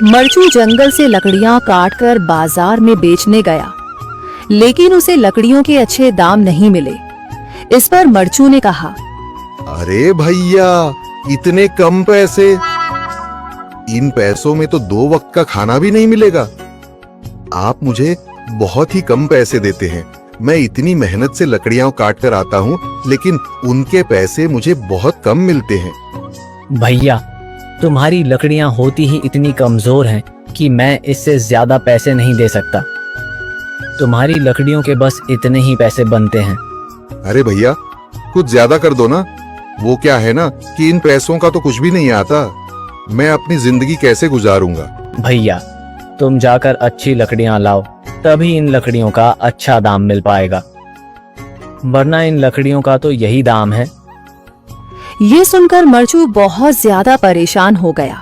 मरचू जंगल से लकड़ियां काटकर बाजार में बेचने गया, लेकिन उसे लकड़ियों के अच्छे दाम नहीं मिले। इस पर मरचू ने कहा, अरे भैया, इतने कम पैसे? इन पैसों में तो 2 वक्त का खाना भी नहीं मिलेगा। आप मुझे बहुत ही कम पैसे देते हैं। मैं इतनी मेहनत से लकड़ियां काट कर आता हूँ, लेकिन उनके पैसे मुझे बहुत कम मिलते हैं। भैया, तुम्हारी लकड़ियां होती ही इतनी कमजोर हैं कि मैं इससे ज्यादा पैसे नहीं दे सकता। तुम्हारी लकड़ियों के बस इतने ही पैसे बनते हैं। अरे भैया, कुछ ज्यादा कर दो ना। वो क्या है ना कि इन पैसों का तो कुछ भी नहीं आता। मैं अपनी जिंदगी कैसे गुजारूंगा? भैया, तुम जाकर अच्छी लकड़ियां लाओ, तभी इन लकड़ियों का अच्छा दाम मिल पाएगा, वरना इन लकड़ियों का तो यही दाम है। ये सुनकर मरचू बहुत ज्यादा परेशान हो गया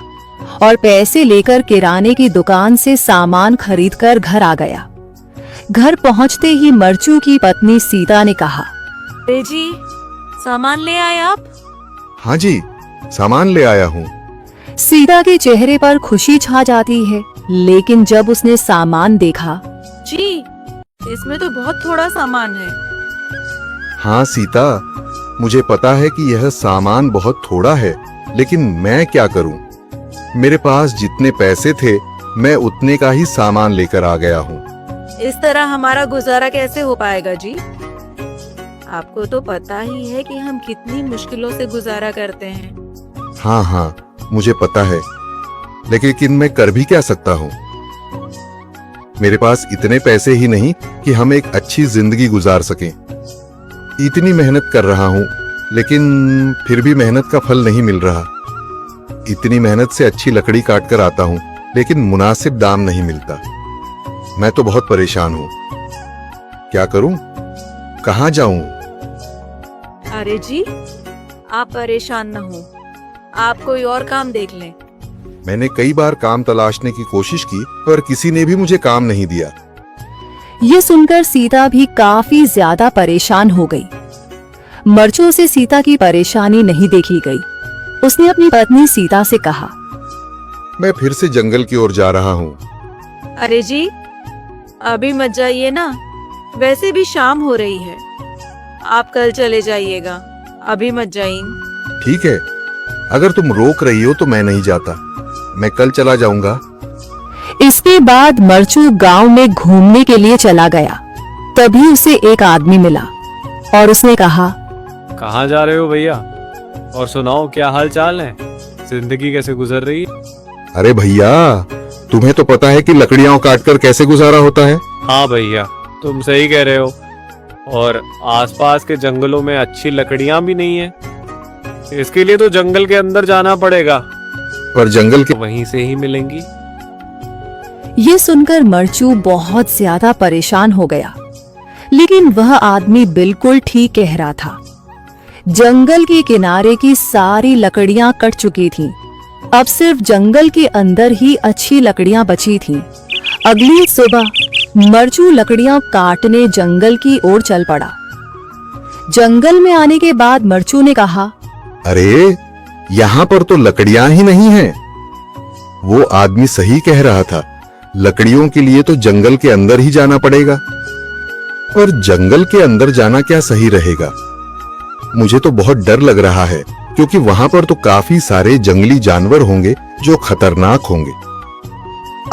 और पैसे लेकर किराने की दुकान से सामान खरीदकर घर आ गया। घर पहुंचते ही मरचू की पत्नी सीता ने कहा, अरे जी, सामान ले आए आप? हाँ जी, सामान ले आया हूँ। सीता के चेहरे पर खुशी छा जाती है, लेकिन जब उसने सामान देखा, जी, इसमें तो बहुत थोड़ा सामान है। हाँ सीता, मुझे पता है कि यह सामान बहुत थोड़ा है, लेकिन मैं क्या करूं? मेरे पास जितने पैसे थे, मैं उतने का ही सामान लेकर आ गया हूँ। इस तरह हमारा गुजारा कैसे हो पाएगा जी? आपको तो पता ही है कि हम कितनी मुश्किलों से गुजारा करते हैं। हाँ हाँ, मुझे पता है, लेकिन मैं कर भी क्या सकता हूँ? मेरे पास इतने पैसे ही नहीं कि हम एक अच्छी जिंदगी गुजार सकें। इतनी मेहनत कर रहा हूँ, लेकिन फिर भी मेहनत का फल नहीं मिल रहा। इतनी मेहनत से अच्छी लकड़ी काट कर आता हूँ, लेकिन मुनासिब दाम नहीं मिलता। मैं तो बहुत परेशान हूँ। क्या करूँ? कहाँ जाऊँ? अरे जी, आप परेशान न हो, आप कोई और काम देख लें। मैंने कई बार काम तलाशने की कोशिश की, पर किसी ने भी मुझे काम नहीं दिया। ये सुनकर सीता भी काफी ज्यादा परेशान हो गई। मरचू से सीता की परेशानी नहीं देखी गई। उसने अपनी पत्नी सीता से कहा, मैं फिर से जंगल की ओर जा रहा हूँ। अरे जी, अभी मत जाइए ना, वैसे भी शाम हो रही है। आप कल चले जाइएगा, अभी मत जाइए। ठीक है, अगर तुम रोक रही हो तो मैं नहीं जाता। मैं कल चला जाऊंगा। इसके बाद मरचू गांव में घूमने के लिए चला गया। तभी उसे एक आदमी मिला और उसने कहा, कहाँ जा रहे हो भैया? और सुनाओ, क्या हाल चाल है? जिंदगी कैसे गुजर रही है? अरे भैया, तुम्हें तो पता है कि लकड़ियां काटकर कैसे गुजारा होता है। हाँ भैया, तुम सही कह रहे हो। और आसपास के जंगलों में अच्छी लकड़ियां भी नहीं है। इसके लिए तो जंगल के अंदर जाना पड़ेगा, पर जंगल के वहीं से ही मिलेंगी। ये सुनकर मरचू बहुत ज्यादा परेशान हो गया, लेकिन वह आदमी बिल्कुल ठीक कह रहा था। जंगल के किनारे की सारी लकड़ियां कट चुकी थीं। अब सिर्फ जंगल के अंदर ही अच्छी लकड़ियां बची थीं। अगली सुबह मरचू लकड़ियां काटने जंगल की ओर चल पड़ा। जंगल में आने के बाद मरचू ने कहा, अरे, यहाँ पर तो लकड़ियां ही नहीं हैं। वो आदमी सही कह रहा था। लकड़ियों के लिए तो जंगल के अंदर ही जाना पड़ेगा। और जंगल के अंदर जाना क्या सही रहेगा? मुझे तो बहुत डर लग रहा है, क्योंकि वहां पर तो काफी सारे जंगली जानवर होंगे जो खतरनाक होंगे।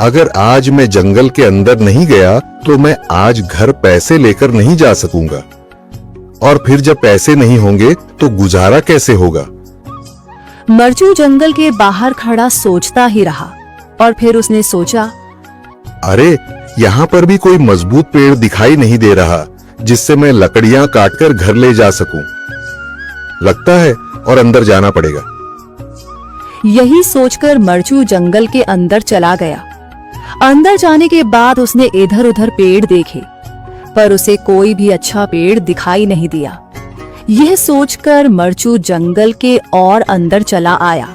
अगर आज मैं जंगल के अंदर नहीं गया तो मैं आज घर पैसे लेकर नहीं जा सकूंगा, और फिर जब पैसे नहीं होंगे तो गुजारा कैसे होगा? मरचू जंगल के बाहर खड़ा सोचता ही रहा और फिर उसने सोचा, अरे, यहाँ पर भी कोई मजबूत पेड़ दिखाई नहीं दे रहा जिससे मैं लकड़ियां काटकर घर ले जा सकूं। लगता है और अंदर जाना पड़ेगा। यही सोचकर मरचू जंगल के अंदर चला गया। अंदर जाने के बाद उसने इधर उधर पेड़ देखे, पर उसे कोई भी अच्छा पेड़ दिखाई नहीं दिया। यह सोचकर मरचू जंगल के और अंदर चला आया।